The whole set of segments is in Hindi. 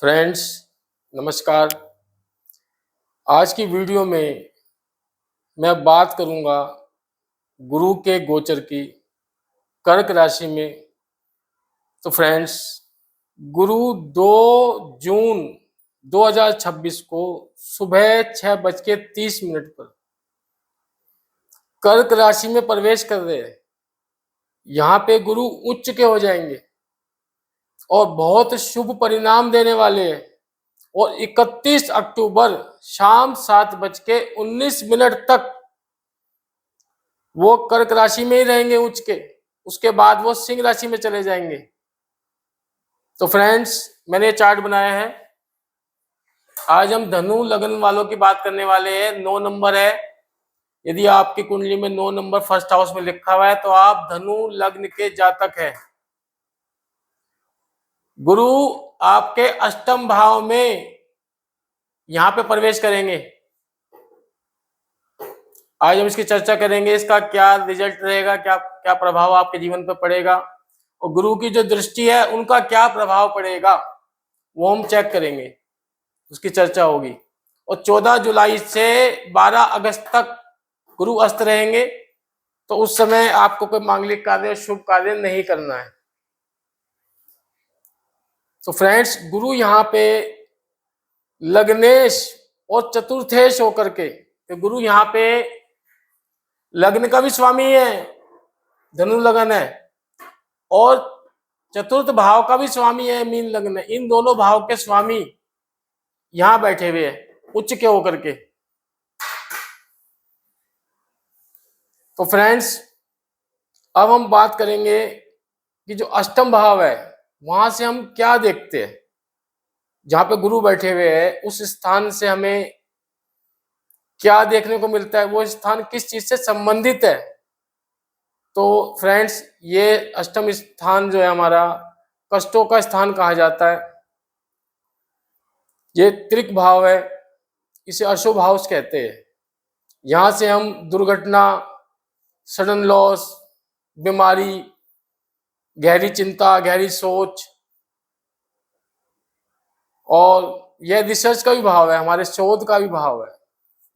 फ्रेंड्स, नमस्कार। आज की वीडियो में मैं बात करूंगा गुरु के गोचर की कर्क राशि में। तो फ्रेंड्स, गुरु 2 जून 2026 को सुबह 6:30 पर कर्क राशि में प्रवेश कर रहे हैं। यहाँ पे गुरु उच्च के हो जाएंगे और बहुत शुभ परिणाम देने वाले हैं। और 31 अक्टूबर शाम 7:19 तक वो कर्क राशि में ही रहेंगे उच्च के। उसके बाद वो सिंह राशि में चले जाएंगे। तो फ्रेंड्स, मैंने ये चार्ट बनाया है। आज हम धनु लग्न वालों की बात करने वाले हैं। 9 नंबर है। यदि आपकी कुंडली में 9 नंबर फर्स्ट हाउस में लिखा हुआ है तो आप धनु लग्न के जातक हैं। गुरु आपके अष्टम भाव में यहाँ पे प्रवेश करेंगे। आज हम इसकी चर्चा करेंगे, इसका क्या रिजल्ट रहेगा, क्या क्या प्रभाव आपके जीवन पर पड़ेगा और गुरु की जो दृष्टि है उनका क्या प्रभाव पड़ेगा वो हम चेक करेंगे, उसकी चर्चा होगी। और 14 जुलाई से 12 अगस्त तक गुरु अस्त रहेंगे। तो उस समय आपको कोई मांगलिक कार्य, शुभ कार्य नहीं करना है। तो फ्रेंड्स, गुरु यहाँ पे लग्नेश और चतुर्थेश होकर के, तो गुरु यहाँ पे लग्न का भी स्वामी है, धनु लग्न है, और चतुर्थ भाव का भी स्वामी है, मीन लग्न है। इन दोनों भाव के स्वामी यहां बैठे हुए हैं उच्च के होकर के। तो फ्रेंड्स, अब हम बात करेंगे कि जो अष्टम भाव है वहां से हम क्या देखते हैं। जहां पे गुरु बैठे हुए हैं उस स्थान से हमें क्या देखने को मिलता है, वो स्थान किस चीज से संबंधित है। तो फ्रेंड्स, ये अष्टम स्थान जो है हमारा कष्टों का स्थान कहा जाता है। ये त्रिक भाव है, इसे अशुभ हाउस कहते हैं। यहां से हम दुर्घटना, सडन लॉस, बीमारी, गहरी चिंता, गहरी सोच, और यह रिसर्च का भी भाव है, हमारे शोध का भी भाव है।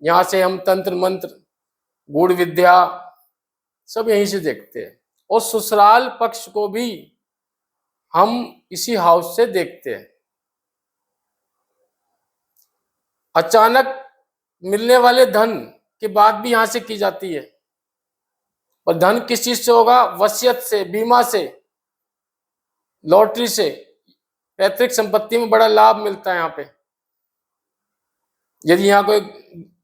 यहाँ से हम तंत्र मंत्र, गूढ़ विद्या सब यहीं से देखते हैं। और ससुराल पक्ष को भी हम इसी हाउस से देखते हैं। अचानक मिलने वाले धन की बात भी यहां से की जाती है। और धन किस चीज से होगा? वसीयत से, बीमा से, लॉटरी से, पैतृक संपत्ति में बड़ा लाभ मिलता है यहाँ पे। यदि यहाँ कोई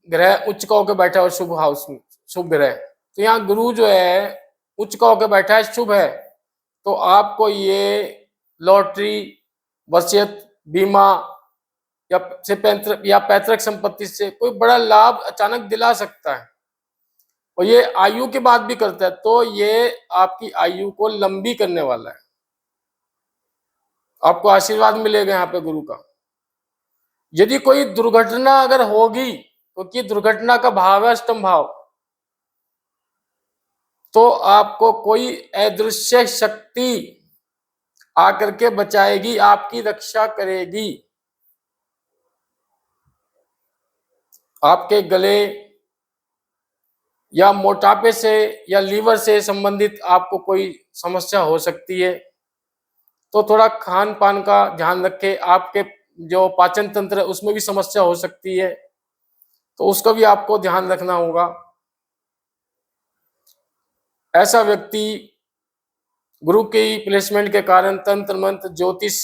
ग्रह उच्च का होकर बैठा है शुभ हाउस में, शुभ ग्रह, तो यहाँ गुरु जो है उच्च का होकर बैठा है, शुभ है, तो आपको ये लॉटरी, वसीयत, बीमा या पैतृक संपत्ति से कोई बड़ा लाभ अचानक दिला सकता है। और ये आयु की बात भी करता है, तो ये आपकी आयु को लंबी करने वाला है। आपको आशीर्वाद मिलेगा यहाँ पे गुरु का। यदि कोई दुर्घटना अगर होगी, क्योंकि दुर्घटना का भाव है अष्टम भाव, तो आपको कोई अदृश्य शक्ति आकर के बचाएगी, आपकी रक्षा करेगी। आपके गले या मोटापे से या लीवर से संबंधित आपको कोई समस्या हो सकती है, तो थोड़ा खान पान का ध्यान रखें। आपके जो पाचन तंत्र है उसमें भी समस्या हो सकती है, तो उसका भी आपको ध्यान रखना होगा। ऐसा व्यक्ति गुरु की प्लेसमेंट के कारण तंत्र मंत्र, ज्योतिष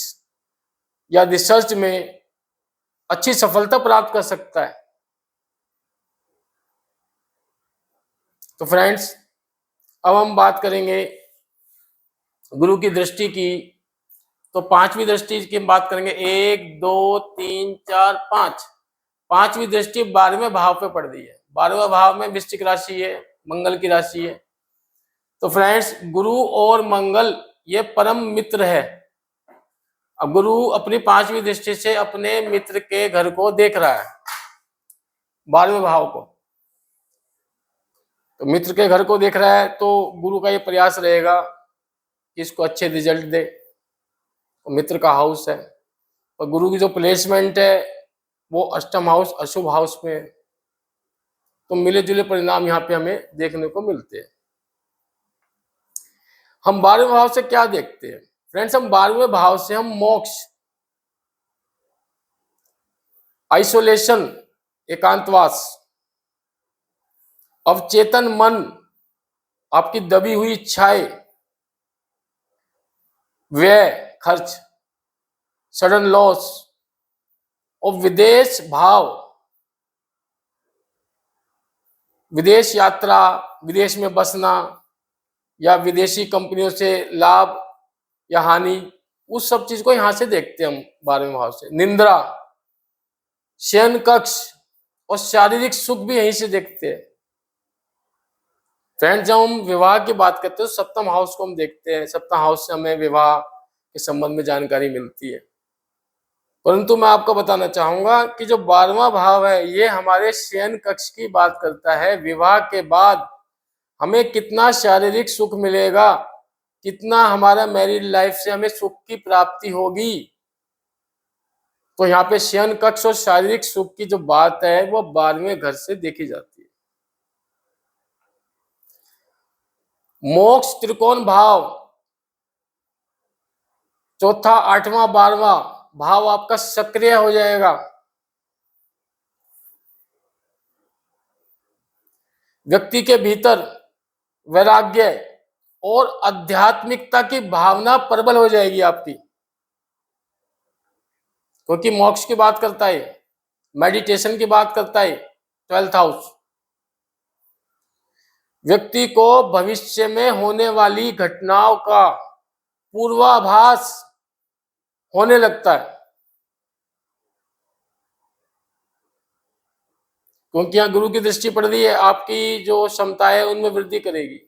या रिसर्च में अच्छी सफलता प्राप्त कर सकता है। तो फ्रेंड्स, अब हम बात करेंगे गुरु की दृष्टि की। तो पांचवी दृष्टि की बात करेंगे। 1 2 3 4 5, पांचवी दृष्टि 12वें भाव पे पड़ रही है। 12वां भाव में वृश्चिक राशि है, मंगल की राशि है। तो फ्रेंड्स, गुरु और मंगल ये परम मित्र है। अब गुरु अपनी पांचवी दृष्टि से अपने मित्र के घर को देख रहा है, 12वें भाव को। तो मित्र के घर को देख रहा है, तो गुरु का ये प्रयास रहेगा कि इसको अच्छे रिजल्ट दे। तो मित्र का हाउस है, और गुरु की जो प्लेसमेंट है वो अष्टम हाउस अशुभ हाउस में है, तो मिले जुले परिणाम यहाँ पे हमें देखने को मिलते हैं। हम 12वें भाव से क्या देखते हैं फ्रेंड्स? हम 12वें भाव से हम मोक्ष, आइसोलेशन, एकांतवास, अवचेतन मन, आपकी दबी हुई इच्छाएं, व्यय खर्च, सडन लॉस और विदेश भाव, विदेश यात्रा, विदेश में बसना या विदेशी कंपनियों से लाभ या हानि, उस सब चीज को यहां से देखते हैं हम 12वें भाव से। निंद्रा, शयन कक्ष और शारीरिक सुख भी यहीं से देखते हैं। फ्रेंड्स, जब हम विवाह की बात करते हैं तो सप्तम हाउस को हम देखते हैं। सप्तम हाउस से हमें विवाह के संबंध में जानकारी मिलती है। परंतु मैं आपको बताना चाहूंगा कि जो 12वां भाव है ये हमारे शयन कक्ष की बात करता है। विवाह के बाद हमें कितना शारीरिक सुख मिलेगा, कितना हमारा मैरिड लाइफ से हमें सुख की प्राप्ति होगी, तो यहाँ पे शयन कक्ष और शारीरिक सुख की जो बात है वो 12वें घर से देखी जाती है। मोक्ष त्रिकोण भाव, चौथा, 8वां, 12वां भाव आपका सक्रिय हो जाएगा। व्यक्ति के भीतर वैराग्य और आध्यात्मिकता की भावना प्रबल हो जाएगी आपकी, क्योंकि मोक्ष की बात करता है, मेडिटेशन की बात करता है 12th हाउस। व्यक्ति को भविष्य में होने वाली घटनाओं का पूर्वाभास होने लगता है, क्योंकि यहाँ गुरु की दृष्टि पड़ रही है, आपकी जो क्षमता है उनमें वृद्धि करेगी।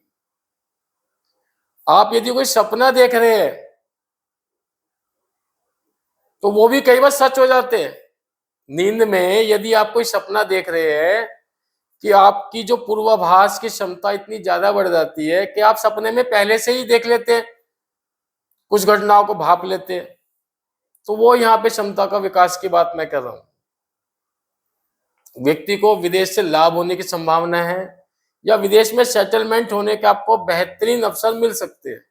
आप यदि कोई सपना देख रहे हैं तो वो भी कई बार सच हो जाते हैं। नींद में यदि आप कोई सपना देख रहे हैं कि आपकी जो पूर्वाभास की क्षमता इतनी ज्यादा बढ़ जाती है कि आप सपने में पहले से ही देख लेते हैं, कुछ घटनाओं को भाप लेते हैं, तो वो यहाँ पे क्षमता का विकास की बात मैं कर रहा हूं। व्यक्ति को विदेश से लाभ होने की संभावना है या विदेश में सेटलमेंट होने के आपको बेहतरीन अवसर मिल सकते हैं।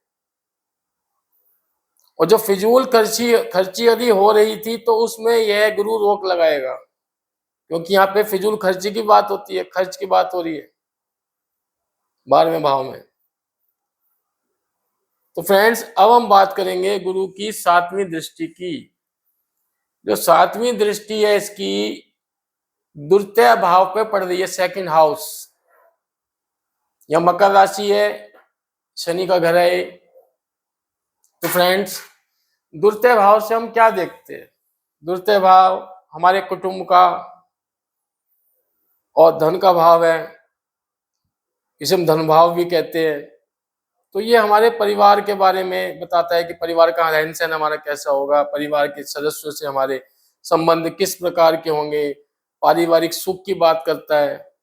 और जो फिजूल खर्ची यदि हो रही थी तो उसमें यह गुरु रोक लगाएगा, क्योंकि यहाँ पे फिजूल खर्ची की बात होती है, खर्च की बात हो रही है 12वें भाव में। तो फ्रेंड्स, अब हम बात करेंगे गुरु की 7वीं दृष्टि की। जो 7वीं दृष्टि है इसकी द्वितीय भाव पे पड़ रही है, 2nd हाउस। यह मकर राशि है, शनि का घर है। तो फ्रेंड्स, द्वितीय भाव से हम क्या देखते हैं? द्वितीय भाव हमारे कुटुंब का और धन का भाव है, इसे हम धन भाव भी कहते हैं। तो ये हमारे परिवार के बारे में बताता है कि परिवार का रहन सहन हमारा कैसा होगा, परिवार के सदस्यों से हमारे संबंध किस प्रकार के होंगे, पारिवारिक सुख की बात करता है।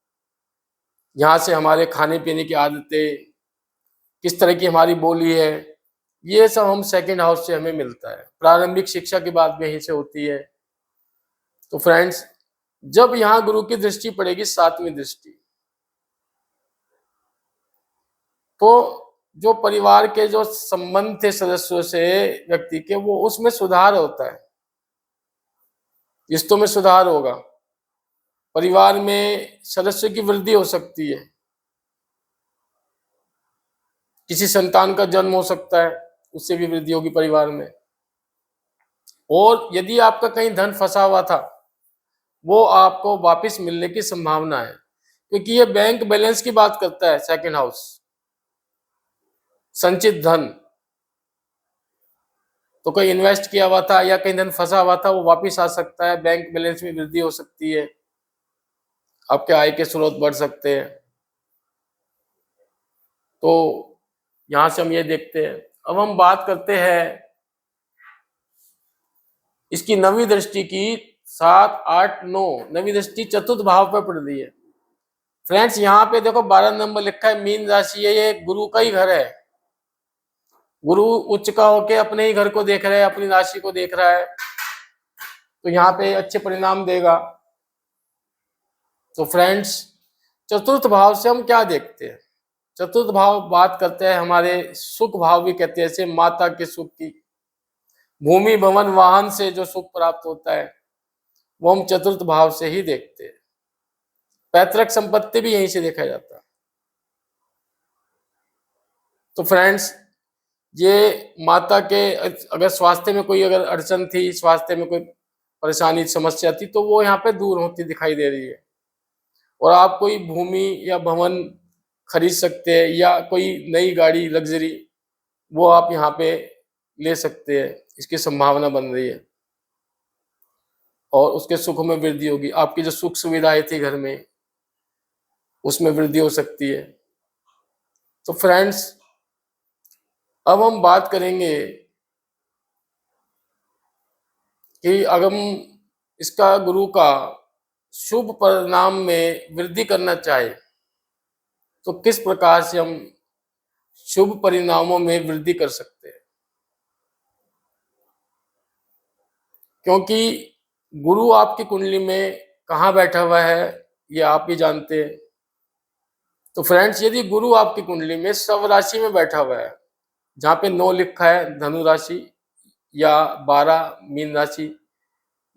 यहाँ से हमारे खाने पीने की आदतें, किस तरह की हमारी बोली है, ये सब हम 2nd हाउस से हमें मिलता है। प्रारंभिक शिक्षा की बात भी यहीं से होती है। तो फ्रेंड्स, जब यहाँ गुरु की दृष्टि पड़ेगी 7वीं दृष्टि, तो जो परिवार के जो संबंध थे सदस्यों से व्यक्ति के, वो उसमें सुधार होता है, रिश्तों में सुधार होगा, परिवार में सदस्य की वृद्धि हो सकती है, किसी संतान का जन्म हो सकता है, उससे भी वृद्धि होगी परिवार में। और यदि आपका कहीं धन फंसा हुआ था वो आपको वापस मिलने की संभावना है, क्योंकि ये बैंक बैलेंस की बात करता है 2nd हाउस। संचित धन, तो कोई इन्वेस्ट किया हुआ था या कहीं धन फंसा हुआ था वो वापस आ सकता है, बैंक बैलेंस में वृद्धि हो सकती है, आपके आय के स्रोत बढ़ सकते हैं। तो यहां से हम ये देखते हैं। अब हम बात करते हैं इसकी 9वीं दृष्टि की। 7, 8, 9 9वीं दृष्टि चतुर्थ भाव पर पड़ रही है। फ्रेंड्स, यहाँ पे देखो 12 नंबर लिखा है, मीन राशि है, ये गुरु का ही घर है। गुरु उच्च का होके अपने ही घर को देख रहा है, अपनी राशि को देख रहा है। तो यहाँ पे अच्छे परिणाम देगा। तो फ्रेंड्स, चतुर्थ भाव से हम क्या देखते हैं? चतुर्थ भाव बात करते हैं हमारे सुख भाव भी कहते हैं, जैसे माता के सुख की, भूमि भवन वाहन से जो सुख प्राप्त होता है वो हम चतुर्थ भाव से ही देखते हैं। पैतृक संपत्ति भी यहीं से देखा जाता है। तो फ्रेंड्स, ये माता के अगर स्वास्थ्य में कोई अगर अड़चन थी, स्वास्थ्य में कोई परेशानी समस्या थी, तो वो यहाँ पे दूर होती दिखाई दे रही है। और आप कोई भूमि या भवन खरीद सकते हैं, या कोई नई गाड़ी लग्जरी वो आप यहाँ पे ले सकते हैं, इसकी संभावना बन रही है। और उसके सुख में वृद्धि होगी, आपकी जो सुख सुविधाएं थी घर में उसमें वृद्धि हो सकती है। तो फ्रेंड्स, अब हम बात करेंगे कि अगर हम इसका गुरु का शुभ परिणाम में वृद्धि करना चाहे तो किस प्रकार से हम शुभ परिणामों में वृद्धि कर सकते हैं। क्योंकि गुरु आपकी कुंडली में कहाँ बैठा हुआ है ये आप ही जानते हैं। तो फ्रेंड्स, यदि गुरु आपकी कुंडली में शव राशि में बैठा हुआ है, जहाँ पे 9 लिखा है धनु राशि या 12 मीन राशि,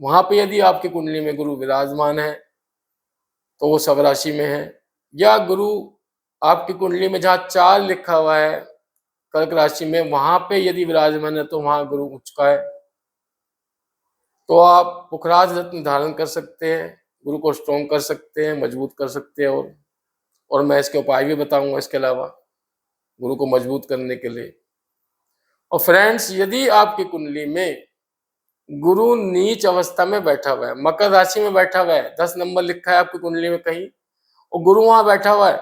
वहां पे यदि आपकी कुंडली में गुरु विराजमान है तो वो शव राशि में है। या गुरु आपकी कुंडली में जहाँ 4 लिखा हुआ है कर्क राशि में, वहां पे यदि विराजमान है तो वहां गुरु उच्च का है। तो आप पुखराज रत्न धारण कर सकते हैं, गुरु को स्ट्रॉन्ग कर सकते हैं, मजबूत कर सकते हैं। और मैं इसके उपाय भी बताऊंगा इसके अलावा गुरु को मजबूत करने के लिए। और फ्रेंड्स, यदि आपकी कुंडली में गुरु नीच अवस्था में बैठा हुआ है, मकर राशि में बैठा हुआ है, 10 नंबर लिखा है आपकी कुंडली में कहीं, और गुरु वहां बैठा हुआ है,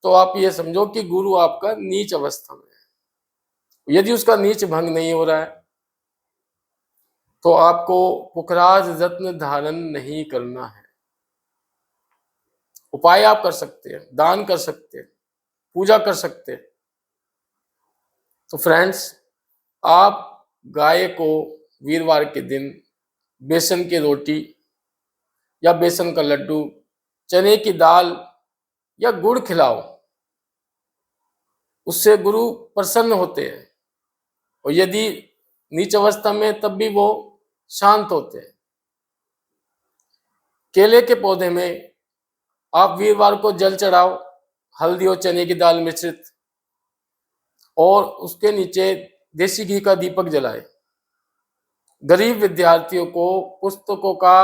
तो आप ये समझो कि गुरु आपका नीच अवस्था में है। यदि उसका नीच भंग नहीं हो रहा है तो आपको पुखराज रत्न धारण नहीं करना है। उपाय आप कर सकते हैं, दान कर सकते हैं, पूजा कर सकते हैं। तो फ्रेंड्स, आप गाय को वीरवार के दिन बेसन की रोटी या बेसन का लड्डू, चने की दाल या गुड़ खिलाओ, उससे गुरु प्रसन्न होते हैं। और यदि नीच अवस्था में तब भी वो शांत होते हैं। केले के पौधे में आप वीरवार को जल चढ़ाओ, हल्दी और चने की दाल मिश्रित, और उसके नीचे देसी घी का दीपक जलाए। गरीब विद्यार्थियों को पुस्तकों का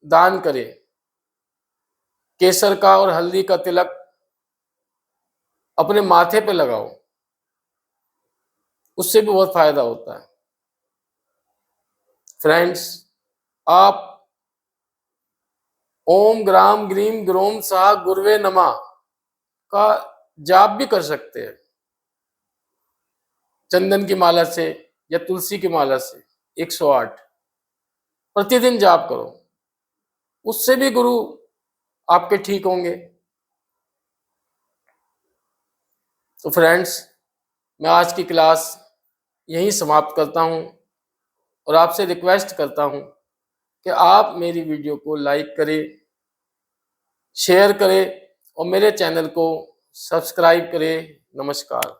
दान करें। केसर का और हल्दी का तिलक अपने माथे पे लगाओ, उससे भी बहुत फायदा होता है। फ्रेंड्स, आप ओम ग्राम ग्रीम ग्रोम साह गुरुवे नमः का जाप भी कर सकते हैं, चंदन की माला से या तुलसी की माला से 108 प्रतिदिन जाप करो, उससे भी गुरु आपके ठीक होंगे। तो फ्रेंड्स, मैं आज की क्लास यहीं समाप्त करता हूं और आपसे रिक्वेस्ट करता हूं कि आप मेरी वीडियो को लाइक करें, शेयर करें और मेरे चैनल को सब्सक्राइब करें। नमस्कार।